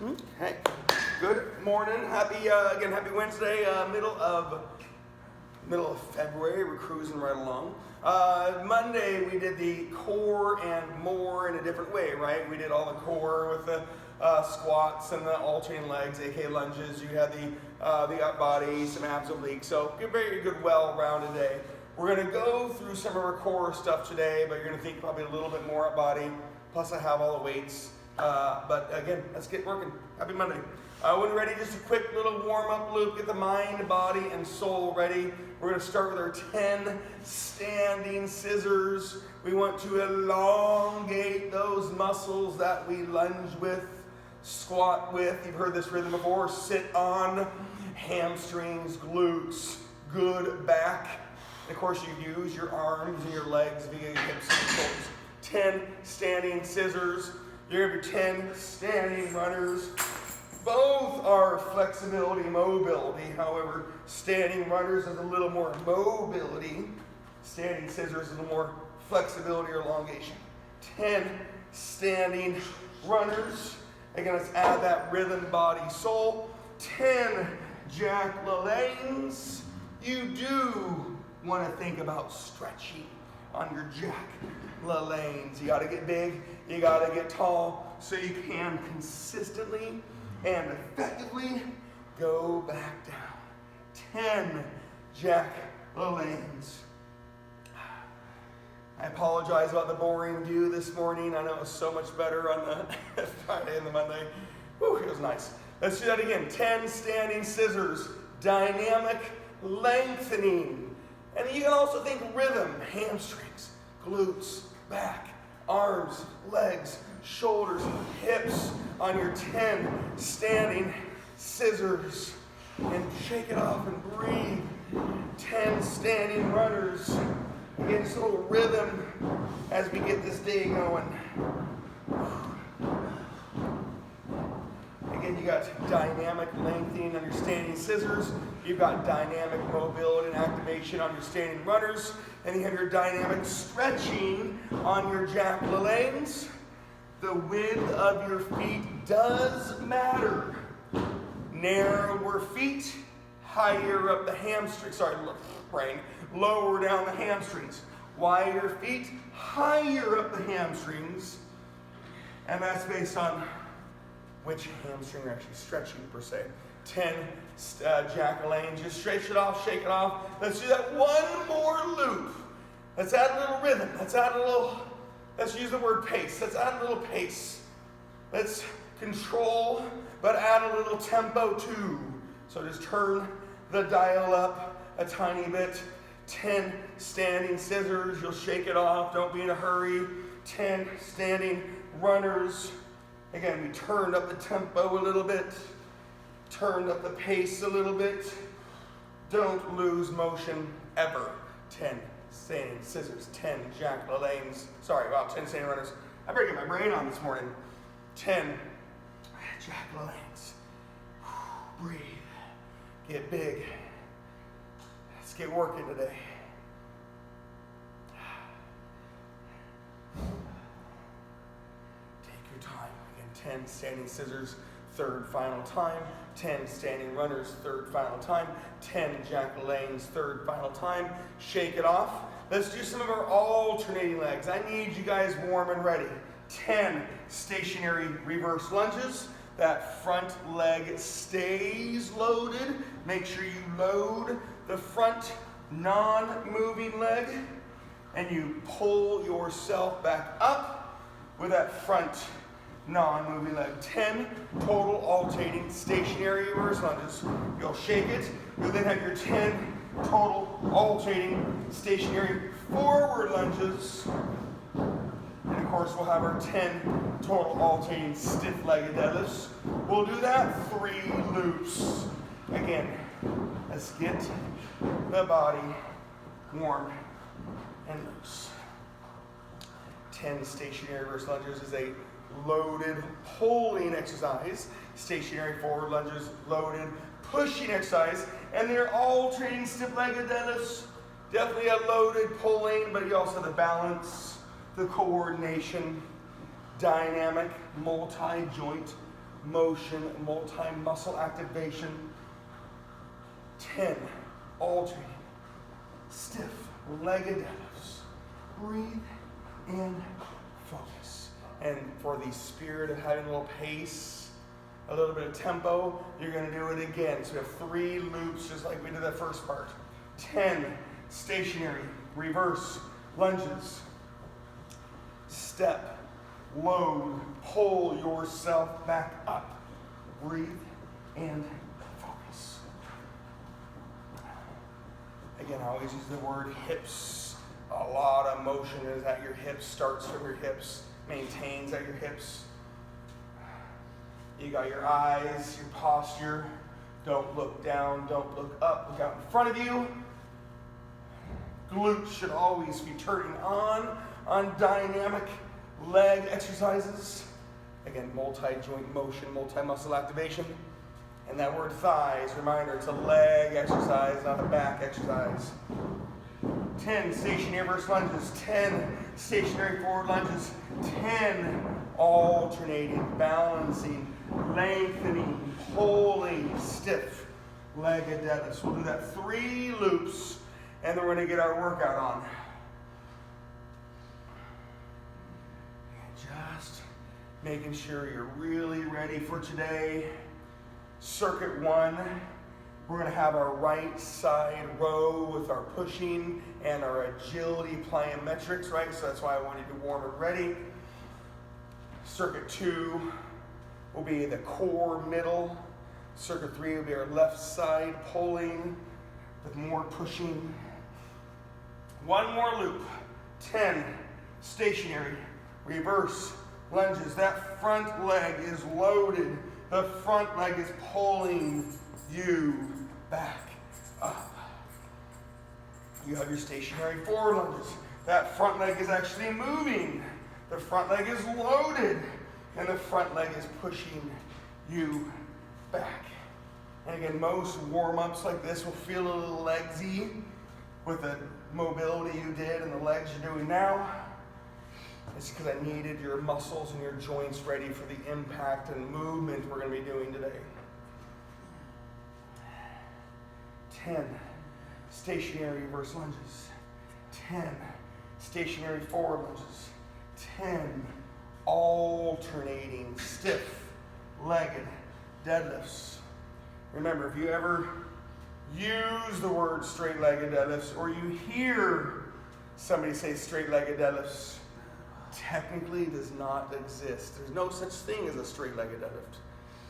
Okay. Good morning. Happy Wednesday. Middle of February. We're cruising right along. Monday we did the core and more in a different way, right? We did all the core with the squats and the alternating legs, aka lunges. You had the up body, some abs obliques. So very good, well-rounded day. We're gonna go through some of our core stuff today, but you're gonna think probably a little bit more up body. Plus I have all the weights. But again, let's get working. Happy Monday. When you're ready, just a quick little warm-up loop. Get the mind, body, and soul ready. We're going to start with our 10 standing scissors. We want to elongate those muscles that we lunge with, squat with. You've heard this rhythm before. Sit on, hamstrings, glutes, good back. And of course, you use your arms and your legs via your hips and shoulders. 10 standing scissors. You have your 10 standing runners. Both are flexibility, mobility. However, standing runners is a little more mobility. Standing scissors is a little more flexibility or elongation. 10 standing runners. Again, let's add that rhythm, body, soul. 10 Jack LaLannes. You do want to think about stretching on your Jack LaLannes. You got to get big, you got to get tall, so you can consistently and effectively go back down. 10 Jack LaLannes. I apologize about the boring view this morning. I know it was so much better on the Friday and the Monday. Whew, it was nice. Let's do that again. 10 standing scissors, dynamic lengthening. And you can also think rhythm, hamstrings, glutes, back, arms, legs, shoulders, hips on your 10 standing scissors. And shake it off and breathe. 10 standing runners. Again, just a little rhythm as we get this day going. Again, you got dynamic lengthening on your standing scissors. You've got dynamic mobility and activation on your standing runners. And you have your dynamic stretching on your Jack LaLannes. The width of your feet does matter. Narrower feet, higher up the hamstrings. Lower down the hamstrings. Wider feet, higher up the hamstrings. And that's based on which hamstring you're actually stretching per se. 10 Jack LaLannes. Just stretch it off, shake it off. Let's do that one more loop. Let's add a little rhythm. Let's use the word pace. Let's add a little pace. Let's control, but add a little tempo too. So just turn the dial up a tiny bit. 10 standing scissors. You'll shake it off. Don't be in a hurry. 10 standing runners. Again, we turned up the tempo a little bit. Turned up the pace a little bit. Don't lose motion ever. 10 standing scissors. 10 Jack LaLannes. 10 standing runners. I better get my brain on this morning. 10 Jack LaLannes. Breathe. Get big. Let's get working today. Take your time. Again, 10 standing scissors, third final time. 10 standing runners, third final time. 10 Jack LaLannes, third final time. Shake it off. Let's do some of our alternating legs. I need you guys warm and ready. 10 stationary reverse lunges. That front leg stays loaded. Make sure you load the front non-moving leg and you pull yourself back up with that front non-moving leg. 10 total alternating stationary reverse lunges. You'll shake it. You'll then have your 10 total alternating stationary forward lunges. And of course, we'll have our 10 total alternating stiff-legged deadlifts. We'll do that 3 loops. Again, let's get the body warm and loose. 10 stationary reverse lunges is a loaded pulling exercise. Stationary forward lunges, loaded pushing exercise. And they're alternating stiff-legged deadlifts. Definitely a loaded pulling, but you also have the balance, the coordination, dynamic, multi-joint motion, multi-muscle activation. 10, alternating, stiff-legged deadlifts. Breathe and focus. And for the spirit of having a little pace, a little bit of tempo, you're going to do it again. So we have 3 loops just like we did that first part. 10, stationary, reverse, lunges. Step, load, pull yourself back up. Breathe and focus. Again, I always use the word hips. A lot of motion is at your hips, starts from your hips, maintains at your hips. You got your eyes, your posture. Don't look down, don't look up, look out in front of you. Glutes should always be turning on dynamic leg exercises. Again, multi-joint motion, multi-muscle activation. And that word thighs, reminder, it's a leg exercise, not a back exercise. 10 stationary reverse lunges, 10 stationary forward lunges, 10 alternating, balancing, lengthening, pulling, stiff-legged deadlifts. We'll do that 3 loops, and then we're going to get our workout on. Just making sure you're really ready for today. Circuit 1, we're going to have our right side row with our pushing and our agility plyometrics, right? So that's why I wanted to warm and ready. Circuit 2 will be the core middle. Circuit 3 will be our left side pulling with more pushing. 1 more loop. 10 stationary reverse lunges. That front leg is loaded. The front leg is pulling you back up. You have your stationary forward lunges. That front leg is actually moving. The front leg is loaded. And the front leg is pushing you back. And again, most warm-ups like this will feel a little legsy with the mobility you did and the legs you're doing now. It's because I needed your muscles and your joints ready for the impact and movement we're going to be doing today. 10 stationary reverse lunges. 10 stationary forward lunges. 10 alternating stiff-legged deadlifts. Remember, if you ever use the word straight-legged deadlifts or you hear somebody say straight-legged deadlifts, technically does not exist. There's no such thing as a straight-legged deadlift.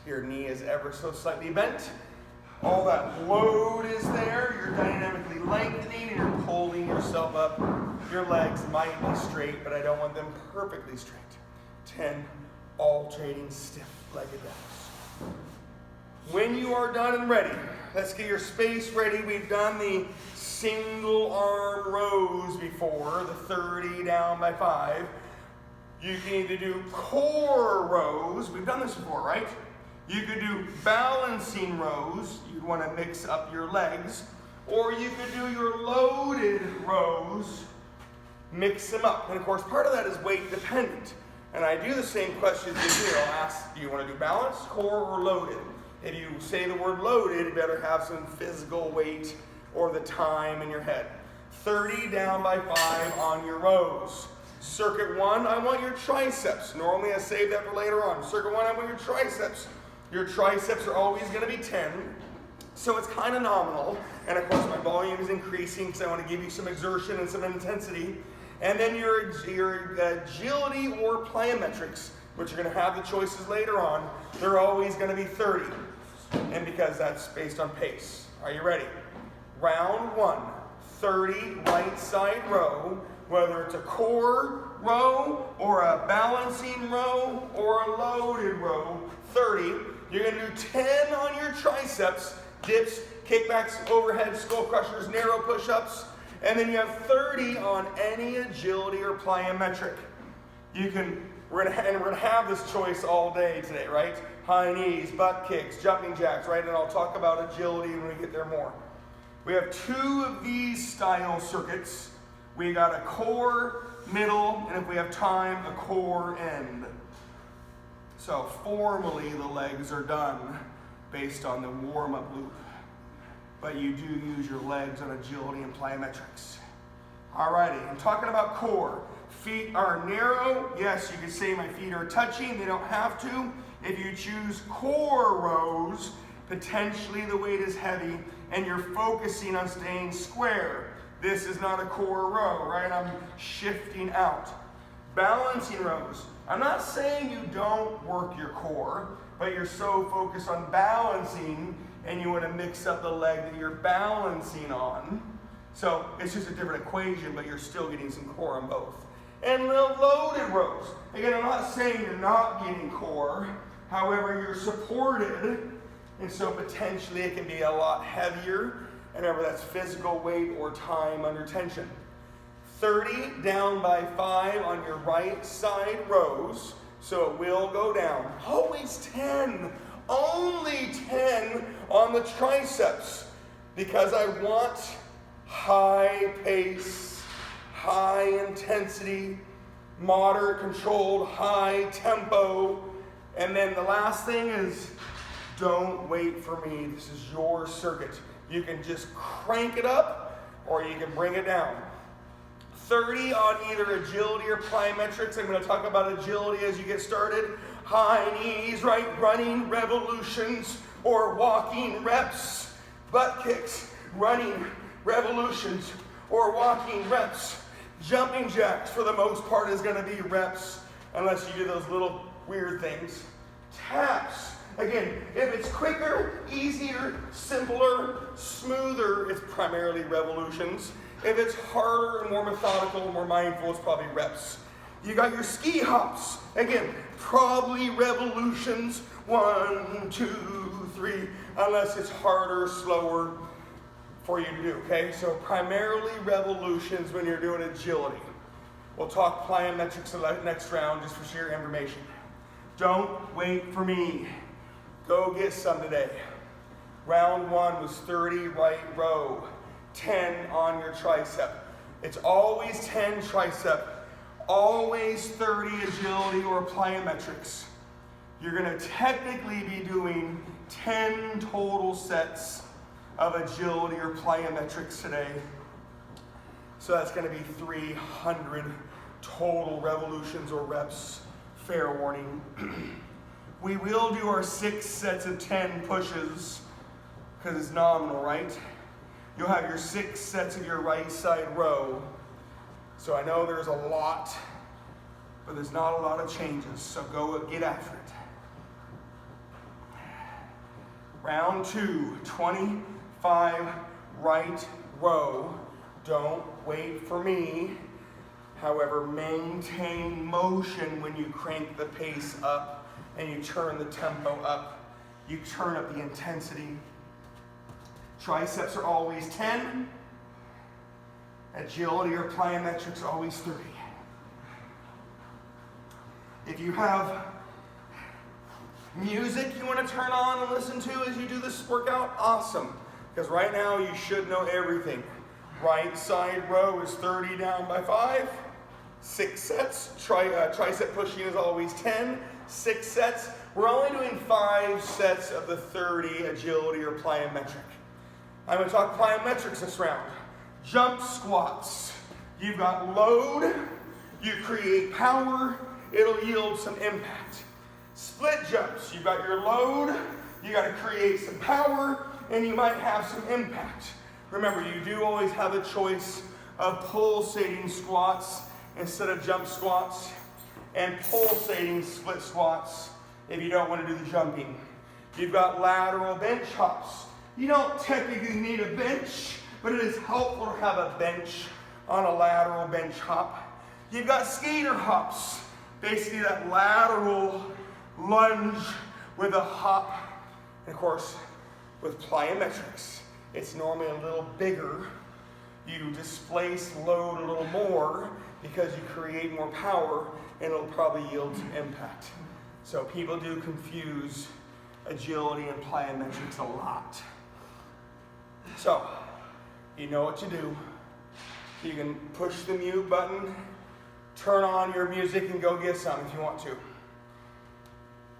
Your knee is ever so slightly bent. All that load is there. You're dynamically lengthening and you're pulling yourself up. Your legs might be straight, but I don't want them perfectly straight. 10 alternating stiff-legged deadlifts. When you are done and ready, let's get your space ready. We've done the single arm rows before, the 30 down by 5. You can either do core rows. We've done this before, right? You could do balancing rows. You'd want to mix up your legs. Or you could do your loaded rows. Mix them up. And of course, part of that is weight dependent. And I do the same questions as you. I'll ask, do you want to do balanced, core, or loaded? If you say the word loaded, you better have some physical weight or the time in your head. 30 down by 5 on your rows. Circuit 1, I want your triceps. Normally I save that for later on. Circuit 1, I want your triceps. Your triceps are always going to be 10. So it's kind of nominal. And of course my volume is increasing because I want to give you some exertion and some intensity. And then your agility or plyometrics, which you're going to have the choices later on, they're always going to be 30. And because that's based on pace. Are you ready? Round 1, 30 right side row. Whether it's a core row or a balancing row or a loaded row, 30. You're going to do 10 on your triceps, dips, kickbacks, overhead, skull crushers, narrow push-ups, and then you have 30 on any agility or plyometric. We're gonna have this choice all day today, right? High knees, butt kicks, jumping jacks, right? And I'll talk about agility when we get there more. We have 2 of these style circuits. We got a core, middle, and if we have time, a core end. So formally the legs are done based on the warm-up loop, but you do use your legs on agility and plyometrics. Alrighty, I'm talking about core. Feet are narrow. Yes, you could say my feet are touching. They don't have to. If you choose core rows, potentially the weight is heavy and you're focusing on staying square. This is not a core row, right? I'm shifting out. Balancing rows. I'm not saying you don't work your core, but you're so focused on balancing and you want to mix up the leg that you're balancing on. So it's just a different equation, but you're still getting some core on both. And loaded rows. Again, I'm not saying you're not getting core, however, you're supported, and so potentially it can be a lot heavier. And remember, that's physical weight or time under tension. 30 down by 5 on your right side rows, so it will go down. Always 10, only 10 on the triceps, because I want high pace, high intensity, moderate controlled, high tempo. And then the last thing is, don't wait for me. This is your circuit. You can just crank it up or you can bring it down. 30 on either agility or plyometrics. I'm going to talk about agility as you get started. High knees, right? Running revolutions or walking reps. Butt kicks, running revolutions or walking reps. Jumping jacks for the most part is going to be reps unless you do those little weird things. Taps. Again, if it's quicker, easier, simpler, smoother, it's primarily revolutions. If it's harder and more methodical, more mindful, it's probably reps. You got your ski hops. Again, probably revolutions. 1, 2, 3, unless it's harder, slower for you to do, okay? So primarily revolutions when you're doing agility. We'll talk plyometrics in the next round just for sheer information. Don't wait for me. Go get some today. Round 1 was 30 right row, 10 on your tricep. It's always 10 tricep, always 30 agility or plyometrics. You're going to technically be doing 10 total sets of agility or plyometrics today. So that's going to be 300 total revolutions or reps. Fair warning. We will do our 6 sets of 10 pushes because it's nominal, right? You'll have your 6 sets of your right side row. So I know there's a lot, but there's not a lot of changes. So go get after it. Round 2, 25 right row. Don't wait for me. However, maintain motion when you crank the pace up and you turn the tempo up. You turn up the intensity. Triceps are always 10. Agility or plyometrics are always 30. If you have music you want to turn on and listen to as you do this workout, awesome. Because right now you should know everything. Right side row is 30 down by 5. 6 sets. Tricep pushing is always 10. 6 sets. We're only doing 5 sets of the 30 agility or plyometric. I'm going to talk plyometrics this round. Jump squats. You've got load. You create power. It'll yield some impact. Split jumps. You've got your load. You got to create some power, and you might have some impact. Remember, you do always have a choice of pulsating squats instead of jump squats, and pulsating split squats if you don't want to do the jumping. You've got lateral bench hops. You don't technically need a bench, but it is helpful to have a bench on a lateral bench hop. You've got skater hops, basically that lateral lunge with a hop. And of course, with plyometrics, it's normally a little bigger. You displace load a little more because you create more power, and it'll probably yield some impact. So people do confuse agility and plyometrics a lot. So, you know what to do. You can push the mute button, turn on your music, and go get some if you want to.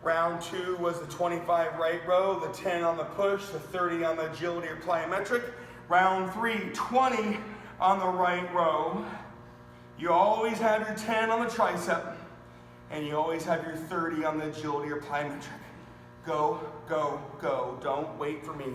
Round 2 was the 25 right row, the 10 on the push, the 30 on the agility or plyometric. Round 3, 20 on the right row. You always have your 10 on the tricep, and you always have your 30 on the agility or plyometric. Go, go, go. Don't wait for me.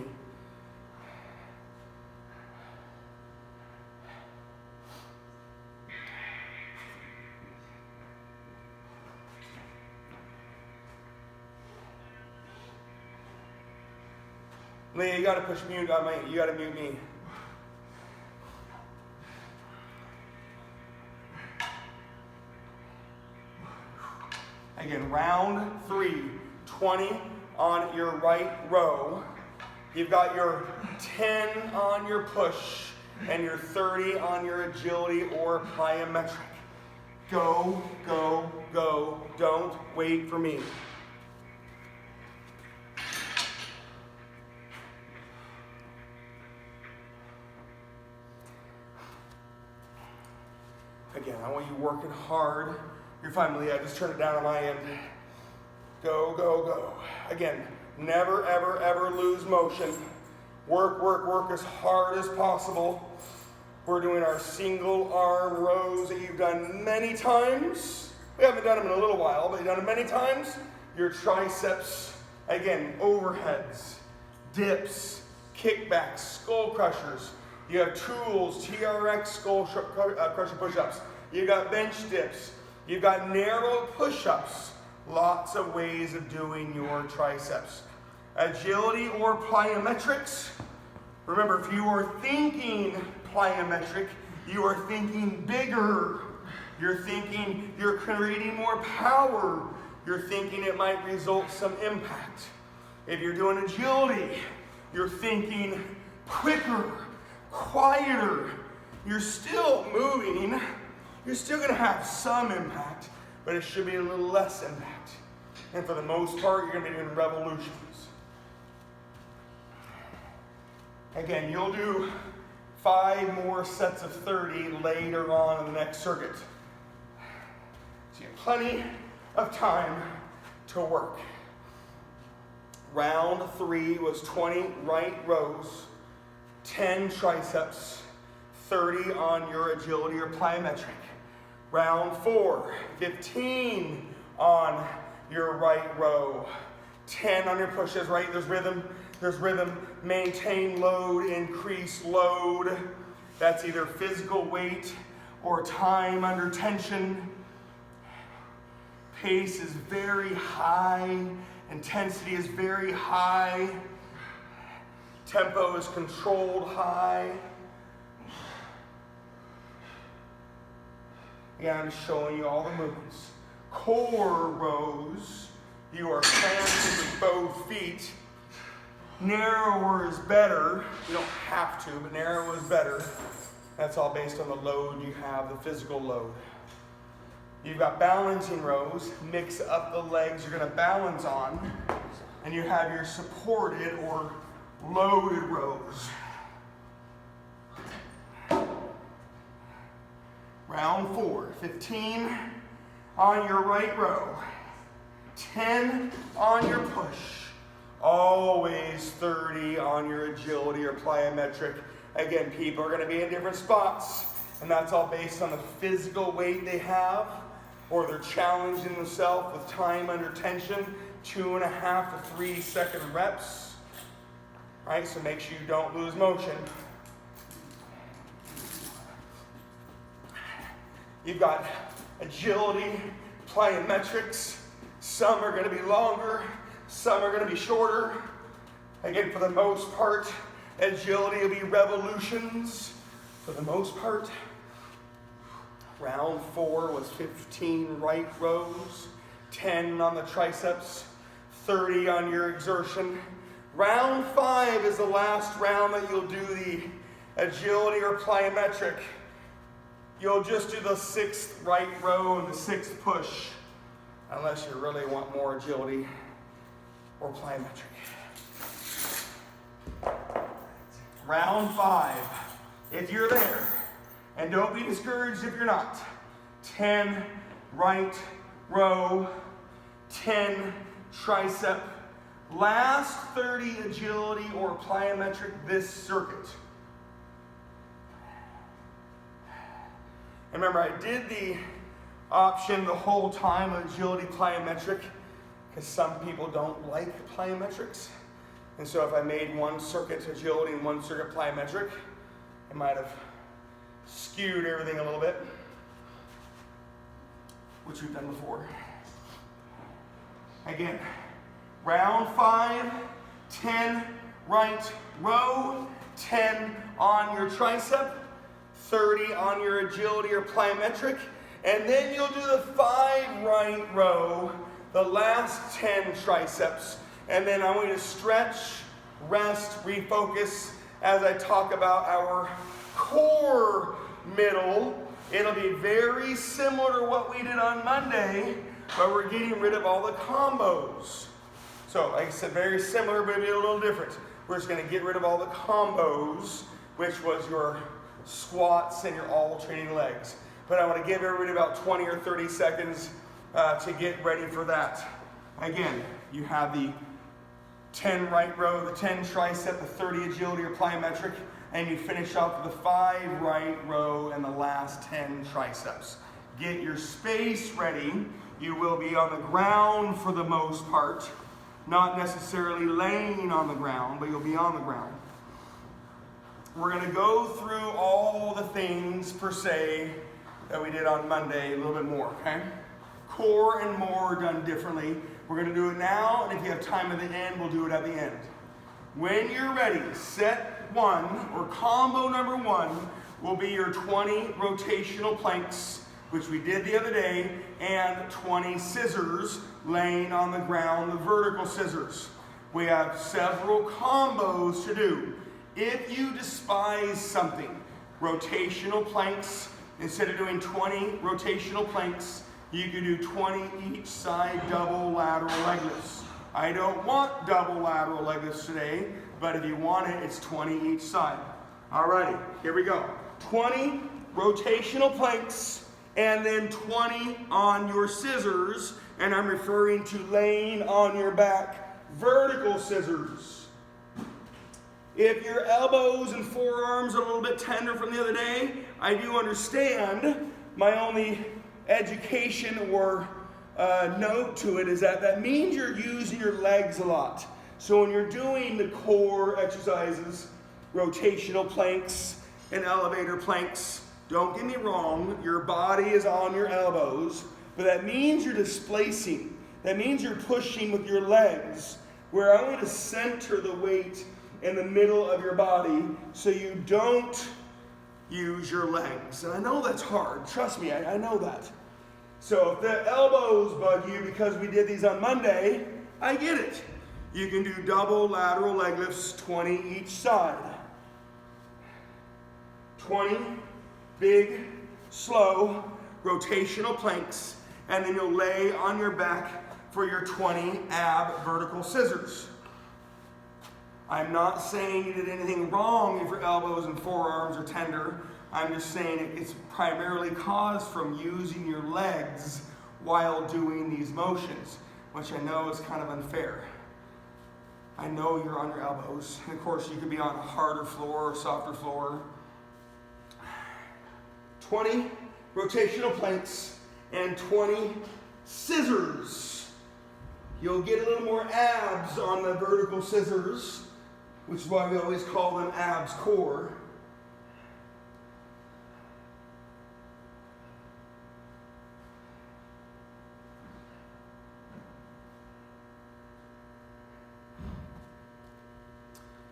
Leah, you gotta push mute on me. You gotta mute me. Again, round 3, 20 on your right row. You've got your 10 on your push and your 30 on your agility or plyometric. Go, go, go. Don't wait for me. Again, I want you working hard. You're fine, Leah. Just turn it down on my end. Go, go, go. Again, never, ever, ever lose motion. Work, work, work as hard as possible. We're doing our single arm rows that you've done many times. We haven't done them in a little while, but you've done them many times. Your triceps, again, overheads, dips, kickbacks, skull crushers. You have tools, TRX skull crusher push-ups. You got bench dips. You've got narrow push-ups. Lots of ways of doing your triceps. Agility or plyometrics. Remember, if you are thinking plyometric, you are thinking bigger. You're thinking you're creating more power. You're thinking it might result some impact. If you're doing agility, you're thinking quicker, quieter. You're still moving. You're still going to have some impact, but it should be a little less impact. And for the most part, you're going to be doing revolutions. Again, you'll do 5 more sets of 30 later on in the next circuit. So you have plenty of time to work. Round 3 was 20 right rows, 10 triceps, 30 on your agility or plyometric. Round 4, 15 on your right row, 10 on your pushes, right? There's rhythm, maintain load, increase load. That's either physical weight or time under tension. Pace is very high, intensity is very high, tempo is controlled high. Again, I'm just showing you all the movements. Core rows, you are planted with both feet. Narrower is better. You don't have to, but narrower is better. That's all based on the load you have, the physical load. You've got balancing rows. Mix up the legs you're going to balance on. And you have your supported or loaded rows. Round 4, 15 on your right row, 10 on your push, always 30 on your agility or plyometric. Again, people are going to be in different spots, and that's all based on the physical weight they have, or they're challenging themselves with time under tension, 2.5 to 3 second reps. All right, so make sure you don't lose motion. You've got agility, plyometrics. Some are going to be longer, some are going to be shorter. Again, for the most part, agility will be revolutions. For the most part, round 4 was 15 right rows, 10 on the triceps, 30 on your exertion. Round 5 is the last round that you'll do the agility or plyometric. You'll just do the 6th right row and the 6th push, unless you really want more agility or plyometric. Round 5, if you're there, and don't be discouraged if you're not. 10 right row, 10 tricep. Last 30 agility or plyometric this circuit. And remember, I did the option the whole time of agility plyometric because some people don't like plyometrics. And so if I made one circuit agility and one circuit plyometric, I might have skewed everything a little bit, which we've done before. Again, round 5, 10 right row, 10 on your tricep, 30 on your agility or plyometric, and then you'll do the 5 right row, the last 10 triceps, and then I want you to stretch, rest, refocus as I talk about our core middle. It'll be very similar to what we did on Monday, but we're getting rid of all the combos. So, like I said, very similar, but maybe a little different. We're just going to get rid of all the combos, which was your squats and your alternating legs. But I want to give everybody about 20 or 30 seconds to get ready for that. Again, you have the 10 right row, the 10 tricep, the 30 agility or plyometric, and you finish off with the 5 right row and the last 10 triceps. Get your space ready. You will be on the ground for the most part, not necessarily laying on the ground, but you'll be on the ground. We're going to go through all the things per se that we did on Monday a little bit more, okay? Core and more done differently. We're going to do it now, and if you have time at the end, we'll do it at the end. When you're ready, set 1, or combo number 1, will be your 20 rotational planks, which we did the other day, and 20 scissors laying on the ground, the vertical scissors. We have several combos to do. If you despise something, rotational planks, instead of doing 20 rotational planks, you can do 20 each side double lateral leg lifts. I don't want double lateral leg lifts today, but if you want it, it's 20 each side. Alrighty, here we go. 20 rotational planks, and then 20 on your scissors, and I'm referring to laying on your back, vertical scissors. If your elbows and forearms are a little bit tender from the other day, I do understand. My only education or note to it is that means you're using your legs a lot. So when you're doing the core exercises, rotational planks and elevator planks, don't get me wrong, your body is on your elbows, but that means you're displacing. That means you're pushing with your legs, where I want to center the weight in the middle of your body so you don't use your legs. And I know that's hard. Trust me, I know that. So if the elbows bug you because we did these on Monday, I get it. You can do double lateral leg lifts, 20 each side. 20 big, slow, rotational planks, and then you'll lay on your back for your 20 ab vertical scissors. I'm not saying you did anything wrong if your elbows and forearms are tender. I'm just saying it's primarily caused from using your legs while doing these motions, which I know is kind of unfair. I know you're on your elbows, and of course you could be on a harder floor or softer floor. 20 rotational planks and 20 scissors. You'll get a little more abs on the vertical scissors, which is why we always call them abs core.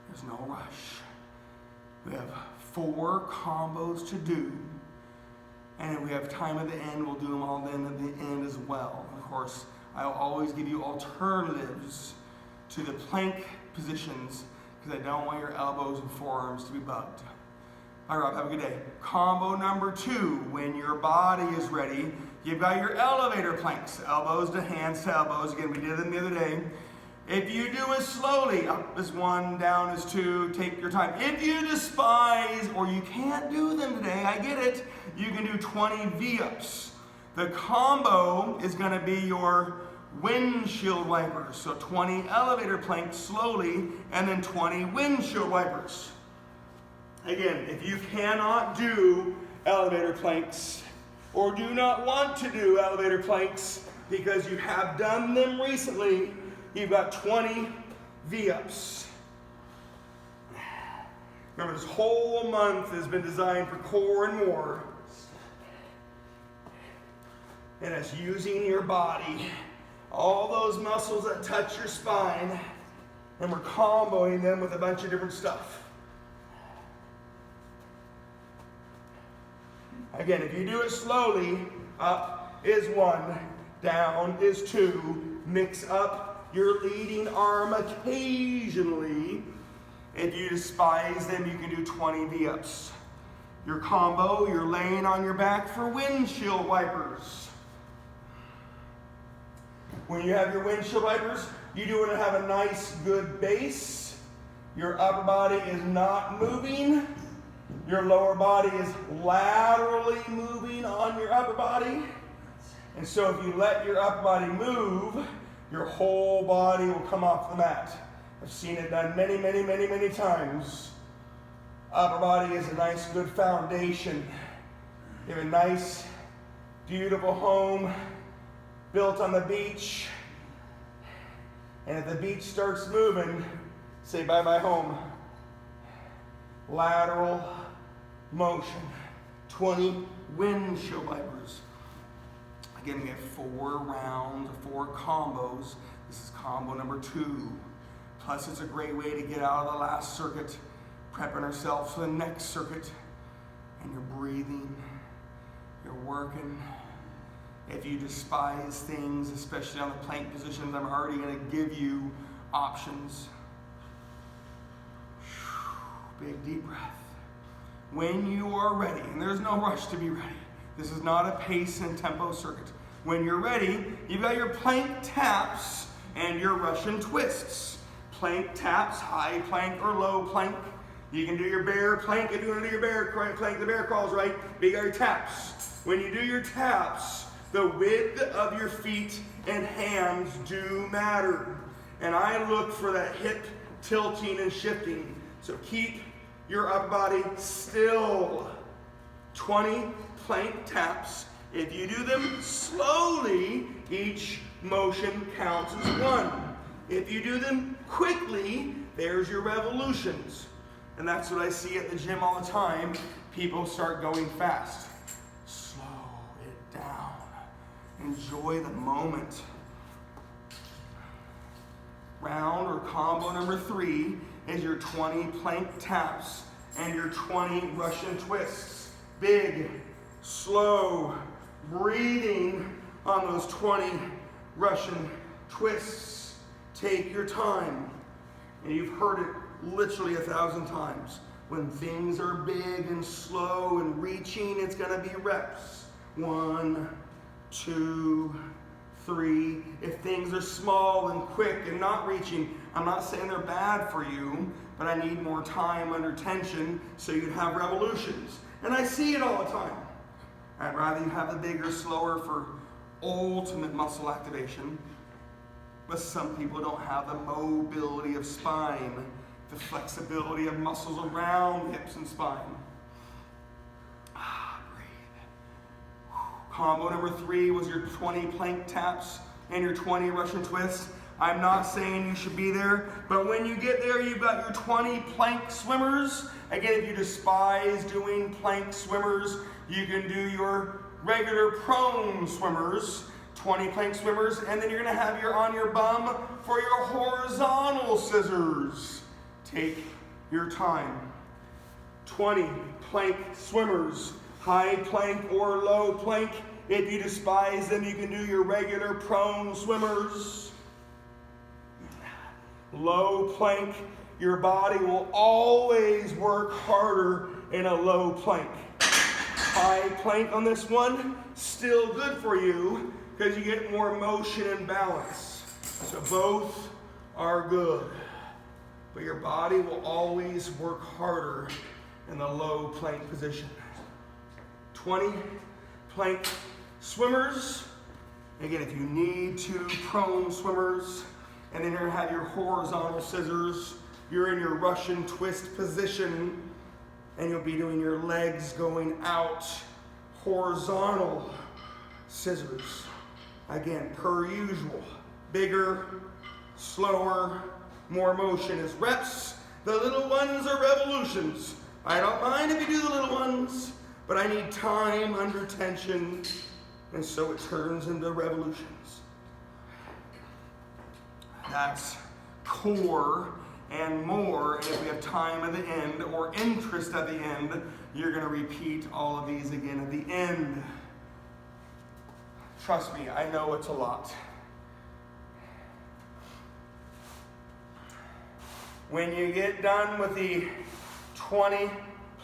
There's no rush. We have 4 combos to do. And if we have time at the end, we'll do them all then at the end as well. Of course, I'll always give you alternatives to the plank positions because I don't want your elbows and forearms to be bugged. All right, have a good day. Combo number 2, when your body is ready, you've got your elevator planks, elbows to hands to elbows. Again, we did them the other day. If you do it slowly, up is 1, down is 2, take your time. If you despise or you can't do them today, I get it, you can do 20 V-ups. The combo is going to be your windshield wipers. So 20 elevator planks slowly, and then 20 windshield wipers. Again, if you cannot do elevator planks, or do not want to do elevator planks because you have done them recently, you've got 20 V-ups. Remember, this whole month has been designed for core and more. And it's using your body, all those muscles that touch your spine, and we're comboing them with a bunch of different stuff. Again, if you do it slowly, up is 1, down is 2. Mix up your leading arm occasionally. If you despise them, you can do 20 V-ups. Your combo, you're laying on your back for windshield wipers. When you have your windshield wipers, you do want to have a nice, good base. Your upper body is not moving. Your lower body is laterally moving on your upper body. And so if you let your upper body move, your whole body will come off the mat. I've seen it done many, many, many, many times. Upper body is a nice, good foundation. You have a nice, beautiful home built on the beach. And if the beach starts moving, say bye-bye home. Lateral motion. 20 windshield wipers. Again, we have 4 rounds, 4 combos. This is combo number 2. Plus, it's a great way to get out of the last circuit, prepping ourselves for the next circuit. And you're breathing, you're working. If you despise things, especially on the plank positions, I'm already going to give you options. Big deep breath. When you are ready, and there's no rush to be ready. This is not a pace and tempo circuit. When you're ready, you've got your plank taps and your Russian twists. Plank taps, high plank or low plank. You can do your bear plank if you want to do your bear plank, the bear crawls, right? But you got your taps. When you do your taps, the width of your feet and hands do matter. And I look for that hip tilting and shifting. So keep your upper body still. 20 plank taps. If you do them slowly, each motion counts as 1. If you do them quickly, there's your revolutions. And that's what I see at the gym all the time. People start going fast. Slow it down. Enjoy the moment. Round or combo number 3 is your 20 plank taps and your 20 Russian twists. Big, slow, breathing on those 20 Russian twists. Take your time. And you've heard it literally 1,000 times. When things are big and slow and reaching, it's going to be reps. 1, 2, 3. If things are small and quick and not reaching, I'm not saying they're bad for you, but I need more time under tension so you'd have revolutions. And I see it all the time. I'd rather you have the bigger, slower for ultimate muscle activation. But some people don't have the mobility of spine, the flexibility of muscles around hips and spine. Breathe. Combo number 3 was your 20 plank taps and your 20 Russian twists. I'm not saying you should be there, but when you get there, you've got your 20 plank swimmers. Again, if you despise doing plank swimmers, you can do your regular prone swimmers. 20 plank swimmers, and then you're going to have your on your bum for your horizontal scissors. Take your time. 20 plank swimmers, high plank or low plank. If you despise them, you can do your regular prone swimmers. Low plank, your body will always work harder in a low plank. High plank on this one, still good for you, because you get more motion and balance. So both are good. But your body will always work harder in the low plank position. 20 plank swimmers, Again, if you need to, prone swimmers, and then you're gonna have your horizontal scissors. You're in your Russian twist position, and you'll be doing your legs going out, horizontal scissors. Again, per usual, bigger, slower, more motion is reps. The little ones are revolutions. I don't mind if you do the little ones, but I need time under tension, and so it turns into revolutions. That's core and more, and if we have time at the end or interest at the end, you're gonna repeat all of these again at the end. Trust me, I know it's a lot. When you get done with the 20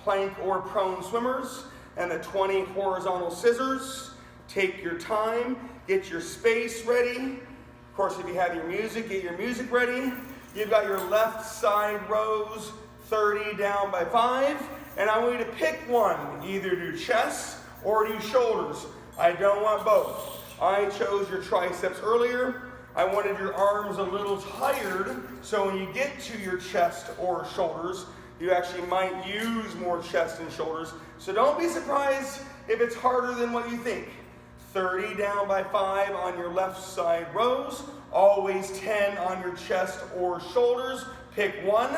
plank or prone swimmers and the 20 horizontal scissors, take your time, get your space ready. Of course, if you have your music, get your music ready. You've got your left side rows, 30 down by 5, and I want you to pick one. Either do chest or do shoulders. I don't want both. I chose your triceps earlier. I wanted your arms a little tired, so when you get to your chest or shoulders, you actually might use more chest and shoulders. So don't be surprised if it's harder than what you think. 30 down by 5 on your left side rows, always 10 on your chest or shoulders. Pick one,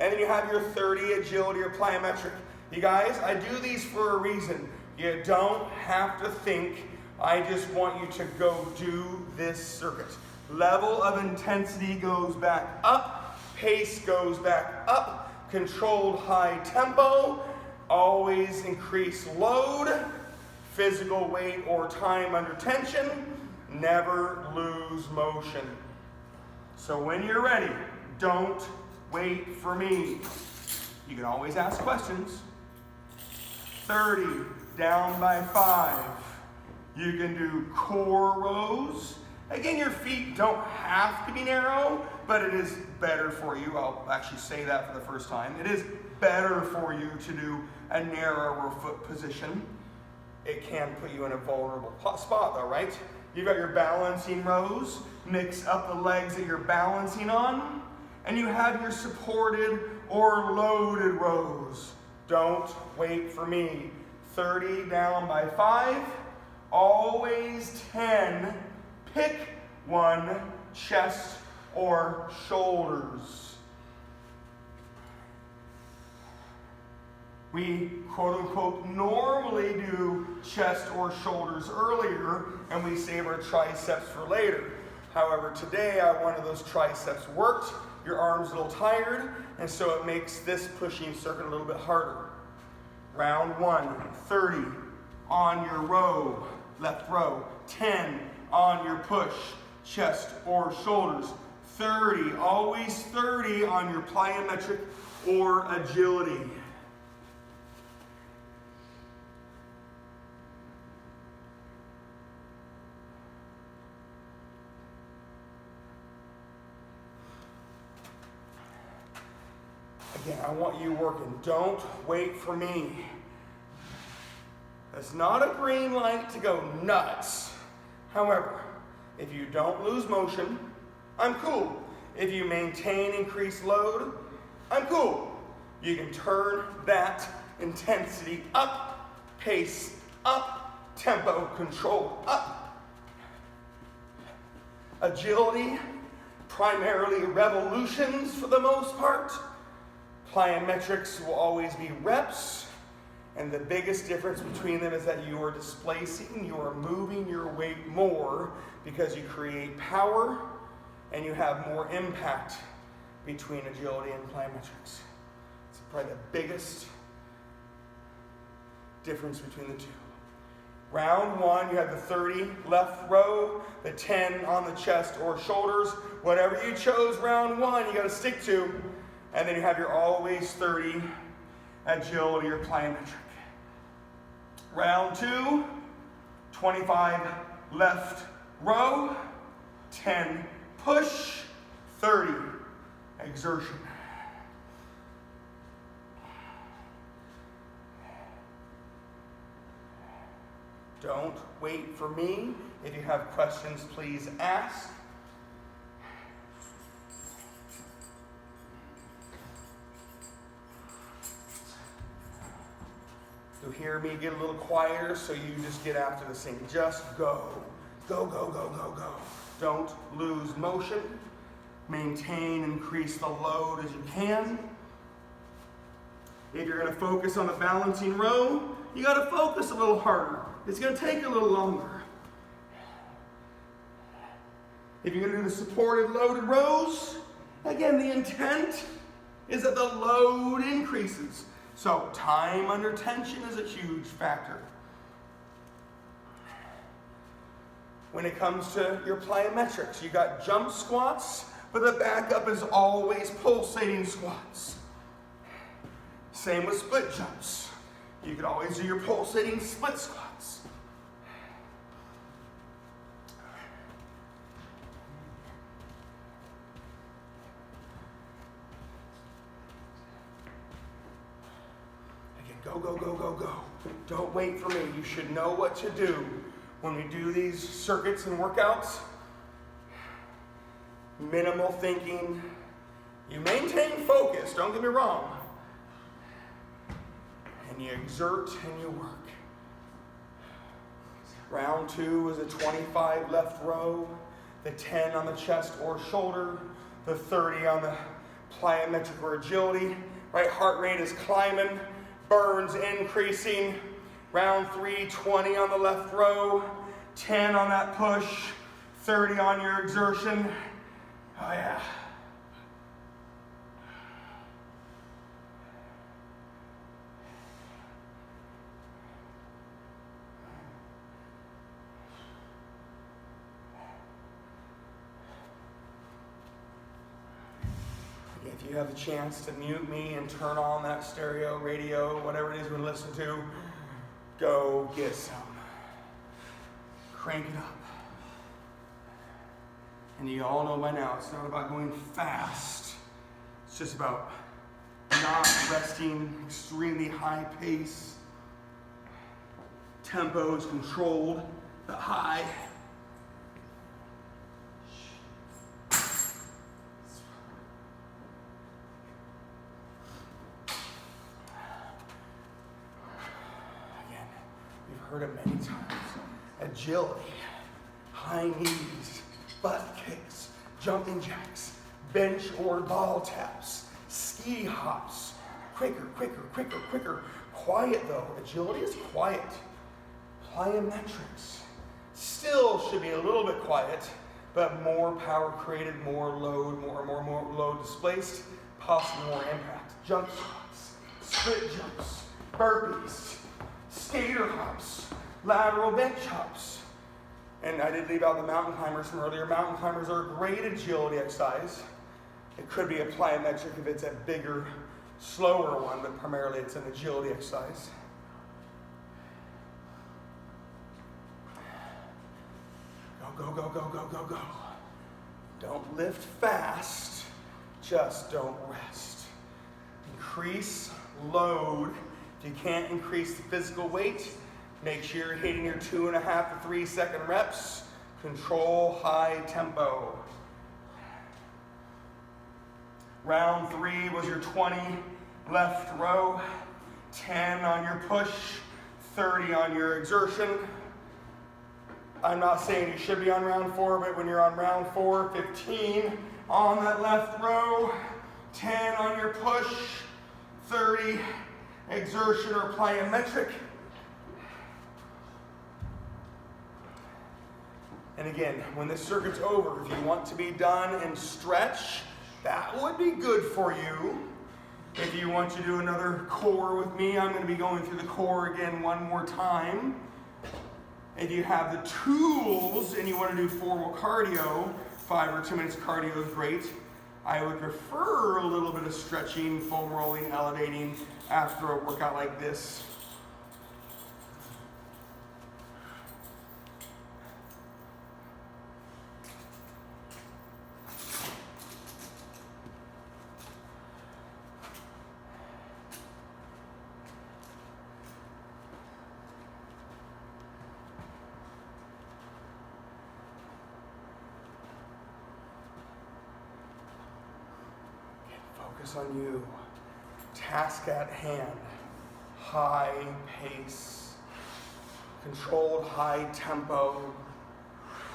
and then you have your 30 agility or plyometric. You guys, I do these for a reason. You don't have to think. I just want you to go do this circuit. Level of intensity goes back up, pace goes back up, controlled high tempo, always increase load, physical weight or time under tension, never lose motion. So when you're ready, don't wait for me. You can always ask questions. 30 down by 5. You can do core rows. Again, your feet don't have to be narrow, but it is better for you. I'll actually say that for the first time. It is better for you to do a narrower foot position. It can put you in a vulnerable spot though, right? You've got your balancing rows. Mix up the legs that you're balancing on. And you have your supported or loaded rows. Don't wait for me. 30 down by 5. Always 10. Pick one, chest or shoulders. We, quote unquote, normally do chest or shoulders earlier, and we save our triceps for later. However, today I wanted those triceps worked, your arms a little tired, and so it makes this pushing circuit a little bit harder. Round 1, 30 on your row, left row, 10 on your push, chest or shoulders, 30, always 30 on your plyometric or agility. Again, I want you working. Don't wait for me. It's not a green light to go nuts. However, if you don't lose motion, I'm cool. If you maintain increased load, I'm cool. You can turn that intensity up, pace up, tempo control up. Agility, primarily revolutions for the most part. Plyometrics will always be reps. And the biggest difference between them is that you are displacing, you are moving your weight more because you create power and you have more impact between agility and plyometrics. It's probably the biggest difference between the two. Round 1, you have the 30 left row, the 10 on the chest or shoulders. Whatever you chose round 1, you got to stick to. And then you have your always 30 agility or plyometric. Round 2, 25 left row, 10 push, 30 exertion. Don't wait for me. If you have questions, please ask. You'll hear me get a little quieter, so you just get after the thing. Just go. Go, go, go, go, go. Don't lose motion. Maintain, increase the load as you can. If you're going to focus on the balancing row, you got to focus a little harder. It's going to take a little longer. If you're going to do the supported loaded rows, again, the intent is that the load increases. So time under tension is a huge factor. When it comes to your plyometrics, you got jump squats, but the backup is always pulsating squats. Same with split jumps. You can always do your pulsating split squats. Again, go, go, go, go, go. Don't wait for me. You should know what to do when we do these circuits and workouts. Minimal thinking. You maintain focus, don't get me wrong. And you exert and you work. Round 2 is a 25 left row, the 10 on the chest or shoulder, the 30 on the plyometric or agility. Right, heart rate is climbing, burns increasing. Round 3, 20 on the left row, 10 on that push, 30 on your exertion. Oh yeah. If you have the chance to mute me and turn on that stereo, radio, whatever it is you want to listen to, go get some. Crank it up. And you all know by now, it's not about going fast. It's just about not resting, extremely high pace. Tempo is controlled, but high. Again, we've heard it many times. Agility, high knees, butt kicks, jumping jacks, bench or ball taps, ski hops, quicker, quicker, quicker, quicker. Quiet though, agility is quiet. Plyometrics still should be a little bit quiet, but more power created, more load, more load displaced, possibly more impact. Jump squats, split jumps, burpees, skater hops, lateral bench hops. And I did leave out the mountain climbers from earlier. Mountain climbers are a great agility exercise. It could be a plyometric if it's a bigger, slower one, but primarily it's an agility exercise. Go, go, go, go, go, go. Don't lift fast, just don't rest. Increase load. If you can't increase the physical weight, make sure you're hitting your 2.5 to 3 second reps. Control high tempo. Round 3 was your 20 left row, 10 on your push, 30 on your exertion. I'm not saying you should be on round 4, but when you're on round 4, 15 on that left row, 10 on your push, 30 exertion or plyometric. And again, when this circuit's over, if you want to be done and stretch, that would be good for you. If you want to do another core with me, I'm going to be going through the core again one more time. If you have the tools and you want to do formal cardio, 5 or 10 minutes cardio is great. I would prefer a little bit of stretching, foam rolling, elevating after a workout like this. Focus on you. Task at hand. High pace. Controlled high tempo.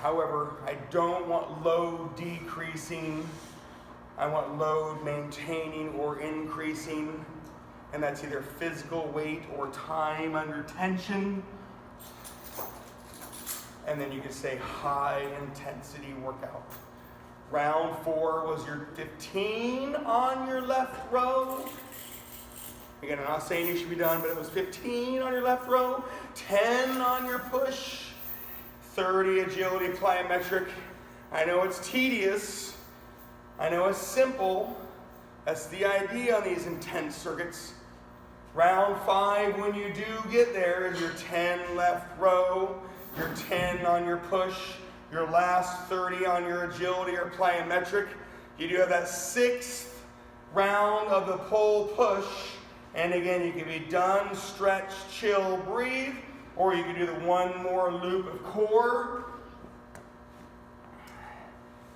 However, I don't want load decreasing. I want load maintaining or increasing. And that's either physical weight or time under tension. And then you can say high intensity workout. Round 4 was your 15 on your left row. Again, I'm not saying you should be done, but it was 15 on your left row, 10 on your push, 30 agility plyometric. I know it's tedious. I know it's simple. That's the idea on these intense circuits. Round 5, when you do get there, is your 10 left row, your 10 on your push, your last 30 on your agility or plyometric. You do have that 6th round of the pull push. And again, you can be done, stretch, chill, breathe, or you can do the one more loop of core.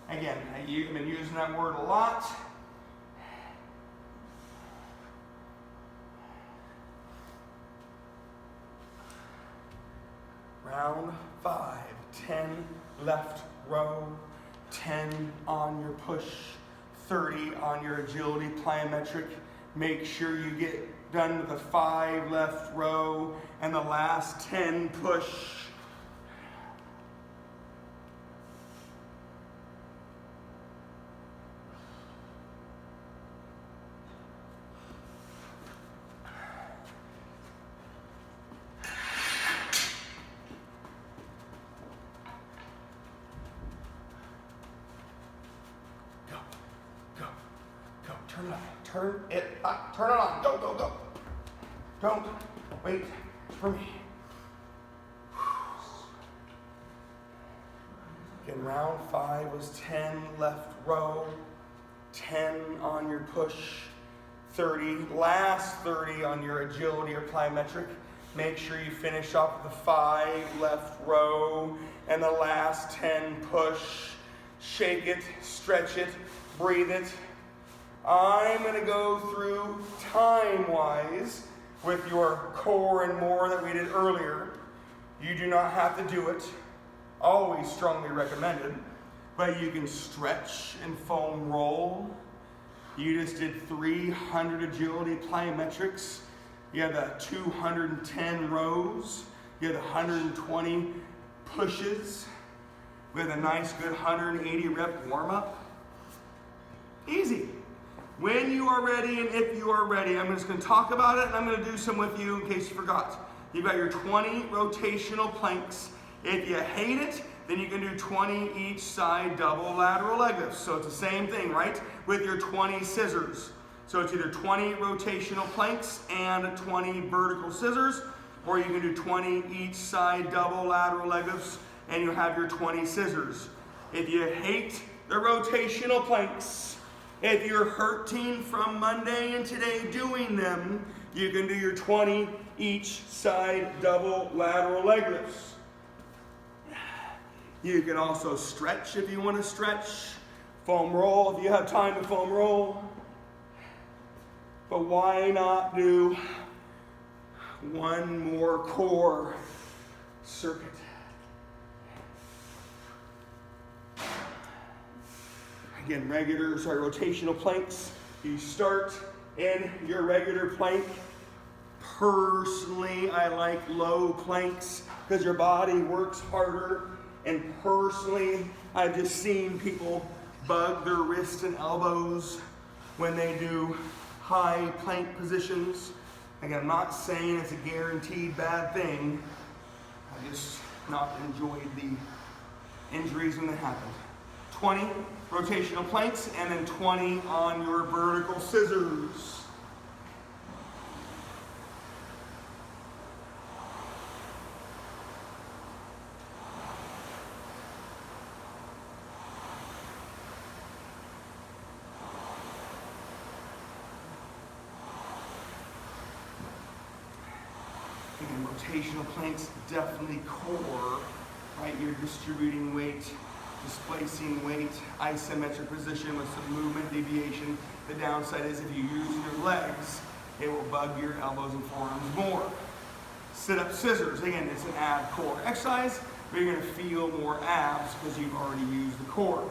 Again, I've been using that word a lot. Round 5, 10 left row, 10 on your push, 30 on your agility plyometric. Make sure you get done with the 5 left row and the last 10 push. Turn it on. Turn it up. Turn it on. Go, go, go. Don't wait for me. Again, round 5 was 10 left row, 10 on your push, 30, last 30 on your agility or plyometric. Make sure you finish off with the 5 left row and the last 10 push. Shake it, stretch it, breathe it. I'm going to go through time-wise with your core and more that we did earlier. You do not have to do it. Always strongly recommended. But you can stretch and foam roll. You just did 300 agility plyometrics. You had the 210 rows. You had the 120 pushes. We had a nice good 180 rep warm-up. Easy. When you are ready and if you are ready, I'm just going to talk about it and I'm going to do some with you in case you forgot. You've got your 20 rotational planks. If you hate it, then you can do 20 each side double lateral leg lifts. So it's the same thing, right? With your 20 scissors. So it's either 20 rotational planks and 20 vertical scissors, or you can do 20 each side double lateral leg lifts and you have your 20 scissors. If you hate the rotational planks, if you're hurting from Monday and today doing them, you can do your 20 each side double lateral leg lifts. You can also stretch if you want to stretch. Foam roll if you have time to foam roll. But why not do one more core circuit? Again, rotational planks. You start in your regular plank. Personally, I like low planks because your body works harder. And personally, I've just seen people bug their wrists and elbows when they do high plank positions. Again, I'm not saying it's a guaranteed bad thing. I just not enjoyed the injuries when they happened. 20 rotational planks and then 20 on your vertical scissors. Again, rotational planks, definitely core, right? You're distributing weight displacing weight, isometric position with some movement deviation. The downside is if you use your legs, it will bug your elbows and forearms more. Sit-up scissors, again, it's an ab core exercise, but you're gonna feel more abs because you've already used the core.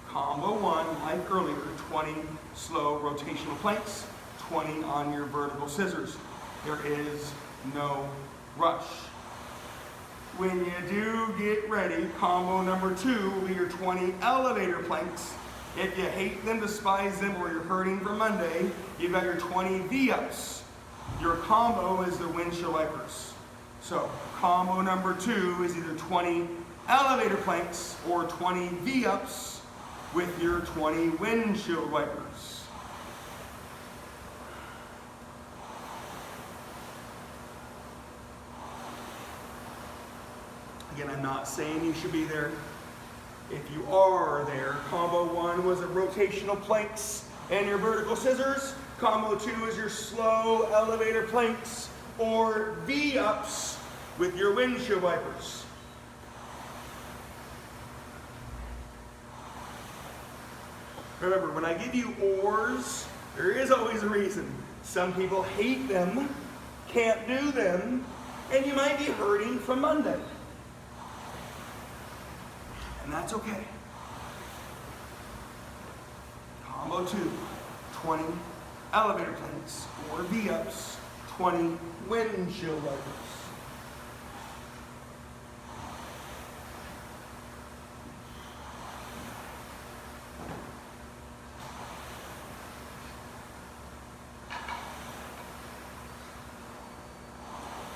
Combo one, like earlier, 20 slow rotational planks, 20 on your vertical scissors. There is no rush. When you do get ready, combo number two will be your 20 elevator planks. If you hate them, despise them, or you're hurting for Monday, you've got your 20 V-ups. Your combo is the windshield wipers. So combo number two is either 20 elevator planks or 20 V-ups with your 20 windshield wipers. Again, I'm not saying you should be there. If you are there, combo one was the rotational planks and your vertical scissors. Combo two is your slow elevator planks or V-ups with your windshield wipers. Remember, when I give you oars, there is always a reason. Some people hate them, can't do them, and you might be hurting from Monday. And that's okay. Combo two, 20 elevator planks or V-ups, 20 windshield wipers.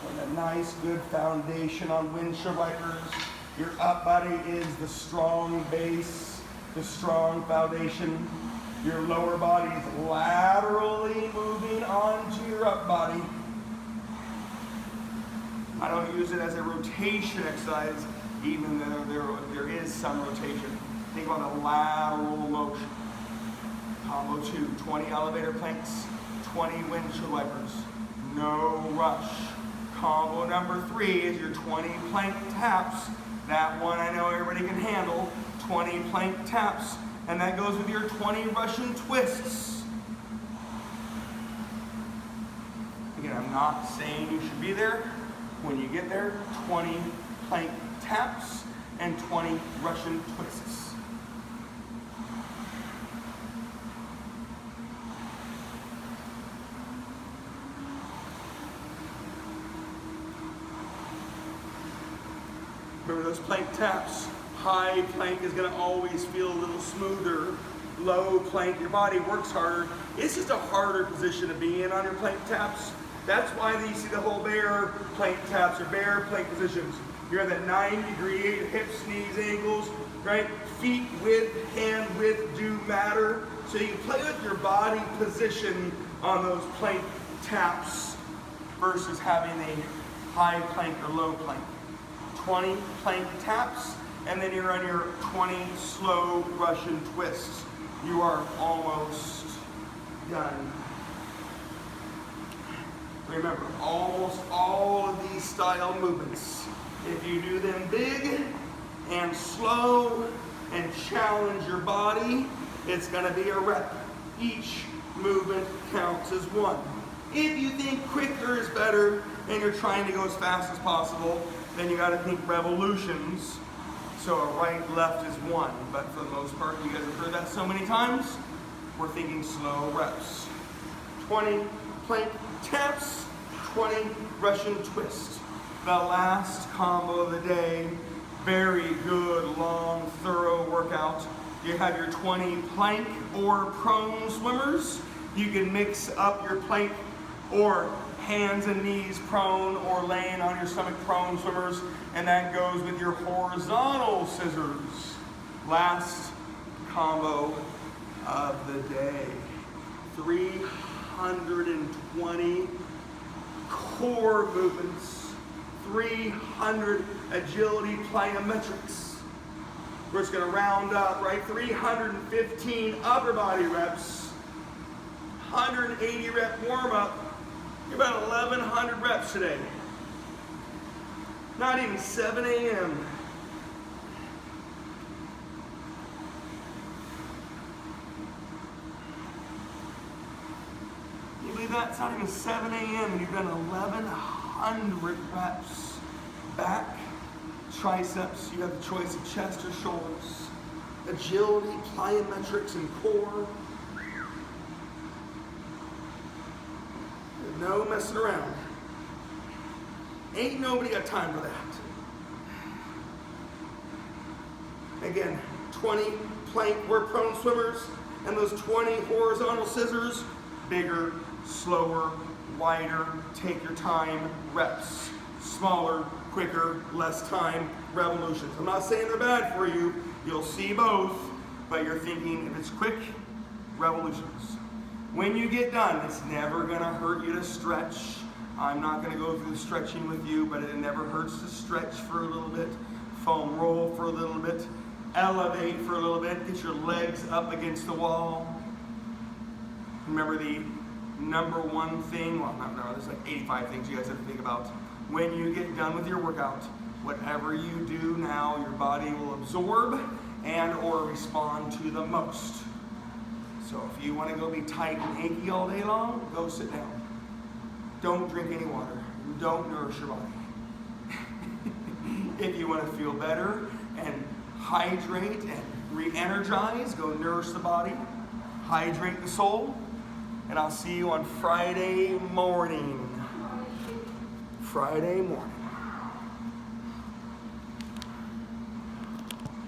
And a nice, good foundation on windshield wipers. Your up body is the strong base, the strong foundation. Your lower body is laterally moving onto your up body. I don't use it as a rotation exercise, even though there is some rotation. Think about a lateral motion. Combo two, 20 elevator planks, 20 windshield wipers. No rush. Combo number three is your 20 plank taps. That one I know everybody can handle. 20 plank taps. And that goes with your 20 Russian twists. Again, I'm not saying you should be there. When you get there, 20 plank taps and 20 Russian twists. Remember those plank taps. High plank is going to always feel a little smoother. Low plank, your body works harder. It's just a harder position to be in on your plank taps. That's why you see the whole bear plank taps or bear plank positions. You're at that 90-degree, your hips, knees, ankles, right? Feet width, hand width do matter. So you play with your body position on those plank taps versus having a high plank or low plank. 20 plank taps, and then you're on your 20 slow Russian twists. You are almost done. Remember, almost all of these style movements, if you do them big and slow and challenge your body, it's going to be a rep. Each movement counts as one. If you think quicker is better and you're trying to go as fast as possible, then you got to think revolutions. So a right, left is one. But for the most part, you guys have heard that so many times, we're thinking slow reps. 20 plank taps, 20 Russian twist. The last combo of the day, very good, long, thorough workout. You have your 20 plank or prone swimmers. You can mix up your plank or hands and knees prone or laying on your stomach prone swimmers, and that goes with your horizontal scissors. Last combo of the day, 320 core movements, 300 agility plyometrics. We're just going to round up, right? 315 upper body reps, 180 rep warm up. You're about 1,100 reps today. Not even 7 a.m. that, it's not even 7 a.m. and you've done 1,100 reps. Back, triceps, you have the choice of chest or shoulders. Agility, plyometrics, and core. No messing around. Ain't nobody got time for that. Again, 20 plank, we're prone swimmers, and those 20 horizontal scissors, bigger, slower, wider, take your time, reps. Smaller, quicker, less time, revolutions. I'm not saying they're bad for you, you'll see both, but you're thinking if it's quick, revolutions. When you get done, it's never gonna hurt you to stretch. I'm not gonna go through the stretching with you, but it never hurts to stretch for a little bit, foam roll for a little bit, elevate for a little bit, get your legs up against the wall. Remember the number one thing, well, not number, there's like 85 things you guys have to think about. When you get done with your workout, whatever you do now, your body will absorb and or respond to the most. So if you want to go be tight and achy all day long, go sit down. Don't drink any water. Don't nourish your body. If you want to feel better and hydrate and re-energize, go nourish the body, hydrate the soul, and I'll see you on Friday morning. Friday morning.